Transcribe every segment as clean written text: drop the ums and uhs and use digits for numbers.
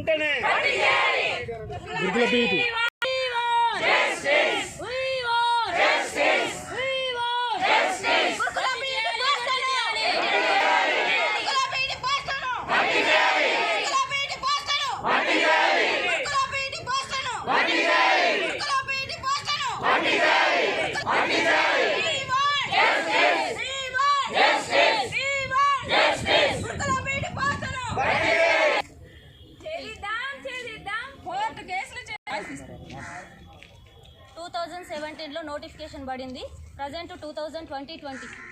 వెంటనే గురుకుల PET notification పడింది. ప్రజెంట్ 2020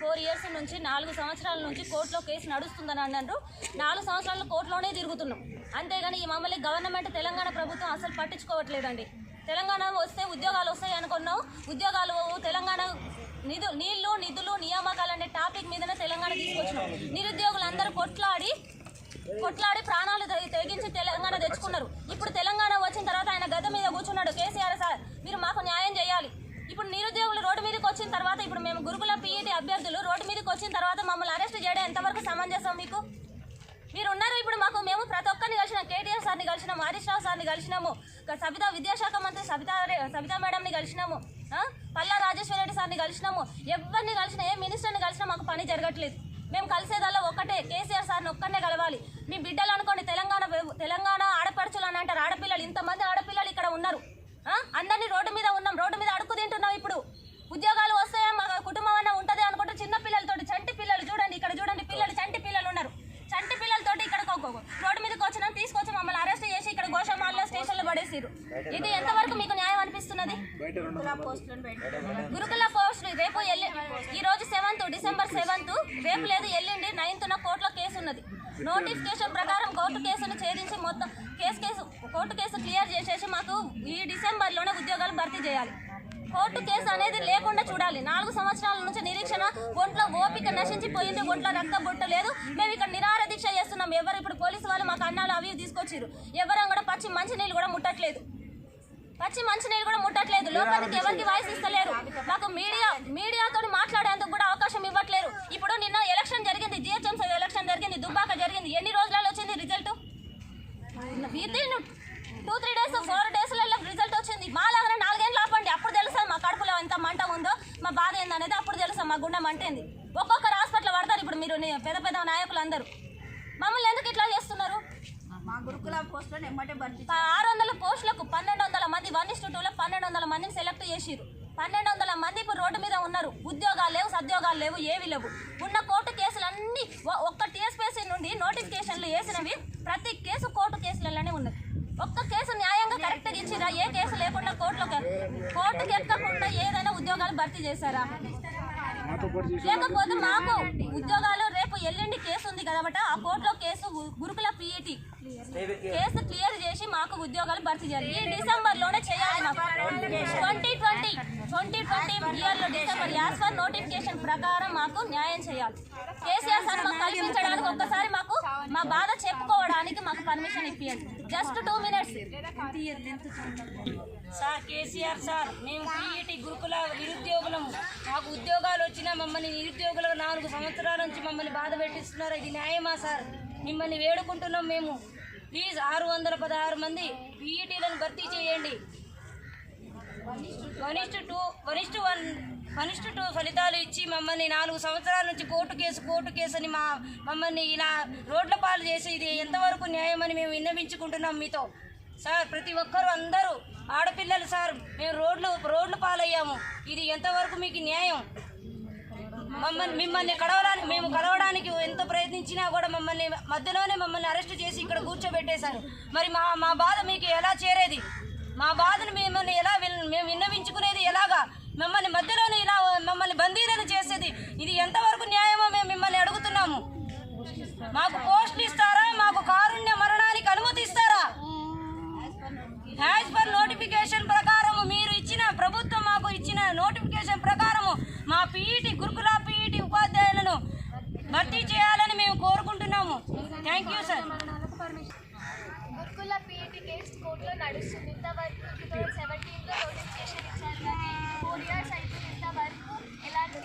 4 ఇయర్స్ నుంచి 4 సంవత్సరాల నుంచి కోర్టులో కేసు నడుస్తుందని అన్నారు. 4 సంవత్సరాలు కోర్టులోనే తిరుగుతున్నాం. అంతేగాని ఈ మమ్మల్ని గవర్నమెంట్ తెలంగాణ ప్రభుత్వం అసలు పట్టించుకోవట్లేదండి. తెలంగాణ వస్తే ఉద్యోగాలు వస్తాయి అనుకున్నాం. ఉద్యోగాలు తెలంగాణ నిధులు నియామకాలు అనే టాపిక్ మీదనే తెలంగాణ తీసుకొచ్చినాం. నిరుద్యోగులందరూ కొట్లాడి ప్రాణాలు తెగించి తెలంగాణ తెచ్చుకున్నారు. ఇప్పుడు తెలంగాణ వచ్చిన తర్వాత ఆయన గద్దె మీద కూర్చున్నాడు కేసీఆర్ సార్, మీరు మాకు న్యాయం చేయాలి. ఇప్పుడు నిరుద్యోగులు రోడ్డు మీదకి వచ్చిన తర్వాత, ఇప్పుడు మేము గురుకుల పీఈటీ అభ్యర్థులు రోడ్డు మీదకి వచ్చిన తర్వాత మమ్మల్ని అరెస్ట్ చేయడం ఎంతవరకు సమంజసం? మీరు ఉన్నారు. ఇప్పుడు మేము ప్రతి ఒక్కరిని కలిసినాం. కేటీఆర్ సార్ని కలిసినాము, హరీష్ రావు సార్ని కలిసినాము, సబితా విద్యాశాఖ మంత్రి సబితా మేడంని కలిసినాము, పల్లా రాజేశ్వరరెడ్డి సార్ని కలిసినాము. ఎవరిని కలిసినా, ఏ మినిస్టర్ని కలిసినా మాకు పని జరగట్లేదు. మేము కలిసేదల్లా ఒక్కటే, కేసీఆర్ సార్ని ఒక్కనే కలవాలి. మీ బిడ్డలు అనుకోండి, తెలంగాణ ఆడపడుచులు అని అంటారు. ఆడపిల్లలు, ఇంతమంది ఆడపిల్లలు ఇక్కడ ఉన్నారు. అందరినీ రోడ్డు మీద ఉన్నాం, రోడ్డు మీద అడుక్కు తింటున్నాం. ఇప్పుడు ఉద్యోగాలు వస్తాయా, మా కుటుంబం అన్న ఉంటుంది అనుకుంటే చిన్న పిల్లలతోటి, చంటి పిల్లలు చూడండి, ఇక్కడ చూడండి, చంటి పిల్లలు ఉన్నారు. చంటి పిల్లలతోటి ఇక్కడ రోడ్డు మీదకి వచ్చినా తీసుకొచ్చి మమ్మల్ని అరెస్ట్ చేసి ఇక్కడ గోషమాల్లో స్టేషన్లో పడేసిరు. ఇది ఎంతవరకు మీకు న్యాయం అనిపిస్తున్నది? గురుకుల పోస్టులు రేపు ఈ రోజు 7th డిసెంబర్ 7th, రేపు లేదు ఎల్లుండి 9th కోర్టులో కేసు ఉన్నది. నోటిఫికేషన్ ప్రకారం కోర్టు కేసును ఛేదించి మొత్తం కోర్టు కేసు క్లియర్ చేసేసి మాకు ఈ డిసెంబర్లోనే ఉద్యోగాలు భర్తీ చేయాలి. కోర్టు కేసు అనేది లేకుండా చూడాలి. 4 సంవత్సరాల నుంచి నిరీక్షణ, ఒంట్లో ఓపిక నశించిపోయింది, ఒంట్లో రక్త బొట్ట లేదు. మేము ఇక్కడ నిరాహార దీక్ష చేస్తున్నాం. ఎవరు ఇప్పుడు పోలీసు వాళ్ళు మాకు అన్నాలు అవి తీసుకొచ్చారు. ఎవరు కూడా పచ్చి మంచినీళ్ళు కూడా ముట్టట్లేదు. లోపలికి ఎవరికి వాయిస్ ఇస్తలేరు. మాకు మీడియాతో మాట్లాడేందుకు కూడా అవకాశం ఇవ్వట్లేరు. ఇప్పుడు నిన్న ఎలక్షన్ జరిగింది, జిహెచ్ఎంసీ ఎలక్షన్ జరిగింది, దుబ్బాక జరిగింది. ఎన్ని రోజులలో వచ్చింది రిజల్ట్? వితిన్ 2-3 days 4 daysలలో రిజల్ట్ వచ్చింది. మా లాగా 4 ఏళ్ళు ఆపండి, అప్పుడు తెలుసా మా కడుపులో ఎంత మంట ఉందో, మా బాధ ఏందనేది అప్పుడు తెలుసా, మా గుండె మంటేంది. ఒక్కొక్కరు హాస్పిటల్ పడతారు. ఇప్పుడు మీరు పెద్ద నాయకులు అందరూ మమ్మల్ని ఎందుకు ఇట్లా చేస్తున్నారు? 600 పోస్టులకు 1200 మంది 1:2లో 1200 మందిని సెలెక్ట్ చేసిరు. 1200 మంది ఇప్పుడు రోడ్డు మీద ఉన్నారు. ఉద్యోగాలు లేవు, సద్యోగాలు లేవు, ఏవి లేవు. ఉన్న కోర్టు కేసులన్నీ ఒక్క టీఎస్పీఎస్సీ నుండి నోటిఫికేషన్లు వేసినవి ప్రతి కేసు కోర్టు కేసులలోనే ఉన్నది. ఒక్క కేసు న్యాయంగా కరెక్ట్గా ఇచ్చిరా? ఏ కేసు లేకుండా కోర్టుకి ఎక్కకుండా ఏదైనా ఉద్యోగాలు భర్తీ చేశారా? లేకపోతే మాకు ఉద్యోగాలు రేపు ఎల్లుండి కేసు ఉంది కాబట్టి ఆ కోర్టులో కేసు గురుకుల పీఈటీ కేసు క్లియర్ చేసి మాకు ఉద్యోగాలు భర్తీ చేయాలి. ఈ డిసెంబర్లోనే చేయాలి. మాకు 2020 ఇయర్లో డిసెంబర్ యాజ్ పర్ నోటిఫికేషన్ ప్రకారం మాకు న్యాయం చేయాలి. కేసీఆర్ సార్ మాకు కల్పించడానికి ఒక్కసారి మాకు మా బాధ చెప్పుకోవడానికి మాకు పర్మిషన్ ఇప్పియండి. Just 2 minutes sir. KCR sir, మేము పీఈటీ గురుకుల నిరుద్యోగులము. మాకు ఉద్యోగాలు వచ్చినా మమ్మల్ని నిరుద్యోగులకు 4 సంవత్సరాల నుంచి మమ్మల్ని బాధ పెట్టిస్తున్నారు. ఇది న్యాయమా సార్? మిమ్మల్ని వేడుకుంటున్నాం మేము. ప్లీజ్ 616 మంది పీఈటీలను భర్తీ చేయండి. 1:2 ఫలితాలు ఇచ్చి మమ్మల్ని 4 సంవత్సరాల నుంచి కోర్టు కేసు అని మమ్మల్ని ఇలా రోడ్ల పాలు చేసి ఇది ఎంతవరకు న్యాయమని మేము విన్నవించుకుంటున్నాం మీతో సార్. ప్రతి ఒక్కరూ అందరూ ఆడపిల్లలు సార్, మేము రోడ్లు పాలయ్యాము. ఇది ఎంతవరకు మీకు న్యాయం? మిమ్మల్ని కలవడానికి ఎంత ప్రయత్నించినా కూడా మధ్యలోనే మమ్మల్ని అరెస్ట్ చేసి ఇక్కడ కూర్చోబెట్టేశారు. మరి మా బాధ మీకు ఎలా చేరేది? మా బాధను మేము విన్నవించుకునేది ఎలాగా? మమ్మల్ని మధ్యలోనే ఇలా మమ్మల్ని బందీలను చేసేది ఇది ఎంతవరకు న్యాయమో మేము మిమ్మల్ని అడుగుతున్నాము. మాకు పోస్టులు ఇస్తారా? మాకు కారుణ్య మరణానికి అనుమతి ఇస్తారా? యాజ్ పర్ నోటిఫికేషన్ ప్రకారము మీరు ఇచ్చిన ప్రభుత్వం మాకు ఇచ్చిన నోటిఫికేషన్ ప్రకారము మా పీఈటీ గురుకుల పీఈటీ ఉపాధ్యాయులను భర్తీ చేయాలని మేము కోరుకుంటున్నాము. Thank you sir. గురుకుల పీఈటీ కేసు కోర్టులో నడుస్తుంది. ఇంతవరకు 2017లో నోటిఫికేషన్ ఇచ్చారు, కానీ 4 years అయిపోయింది. ఇంతవరకు ఎలాంటి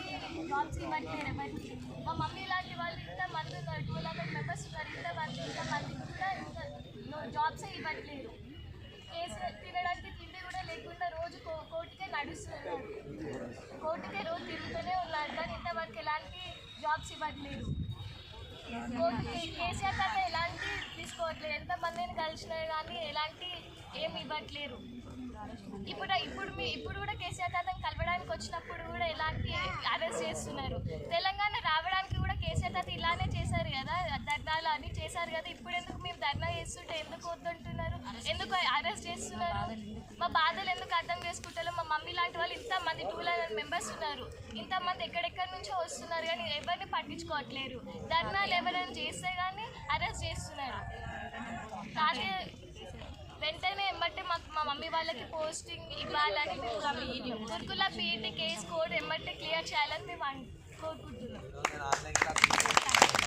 జాబ్స్ ఇవ్వట్లేదు ఎవరికి. మా మమ్మీ ఇలాంటి వాళ్ళు ఇంతమంది ఉన్నారు, 211 members ఉన్నారు. ఇంతమంది కూడా జాబ్సే ఇవ్వట్లేదు. కేసీఆర్ తినడానికి తిండి కూడా లేకుండా రోజు కోర్టుకే నడుస్తున్నారు. కోర్టుకే రోజు తిరుగుతూనే ఉన్నారు, కానీ ఇంతవరకు ఎలాంటి జాబ్స్ ఇవ్వట్లేదు. కేసీఆర్ తాత ఎలాంటి తీసుకోవట్లేదు. ఎంతమందిని కలిసినా కానీ ఎలాంటి ఏమి ఇవ్వట్లేరు. ఇప్పుడు కూడా కేసీఆర్ తాతను కలవడానికి వచ్చినప్పుడు కూడా ఎలాంటి అరెస్ట్ చేస్తున్నారు. తెలంగాణ రావడానికి కూడా కేసీఆర్ తాత ఇలానే చేశారు కదా, ధర్నాలు అన్నీ చేశారు కదా. ఇప్పుడు ఎందుకు మేము ధర్నా చేస్తుంటే ఎందుకు వద్దంటున్నారు, ఎందుకు అరెస్ట్ చేస్తున్నారు? మా బాధలు ఎందుకు అర్థం చేసుకుంటారు? మా మమ్మీ లాంటి వాళ్ళు ఇంతమంది 200 మెంబర్స్ ఉన్నారు, ఇంతమంది ఎక్కడెక్కడి నుంచో వస్తున్నారు, కానీ ఎవరిని పట్టించుకోవట్లేరు. ధర్నాలు ఎవరైనా చేస్తే కానీ అరెస్ట్ చేస్తున్నారు. అదే వెంటనే ఎమ్మటే మా మమ్మీ వాళ్ళకి పోస్టింగ్ ఇవ్వాలని గురుకుల పీఈటీ కేసు కోడ్ ఎమ్మటే క్లియర్ చేయాలని మేము కోరుకుంటున్నాం.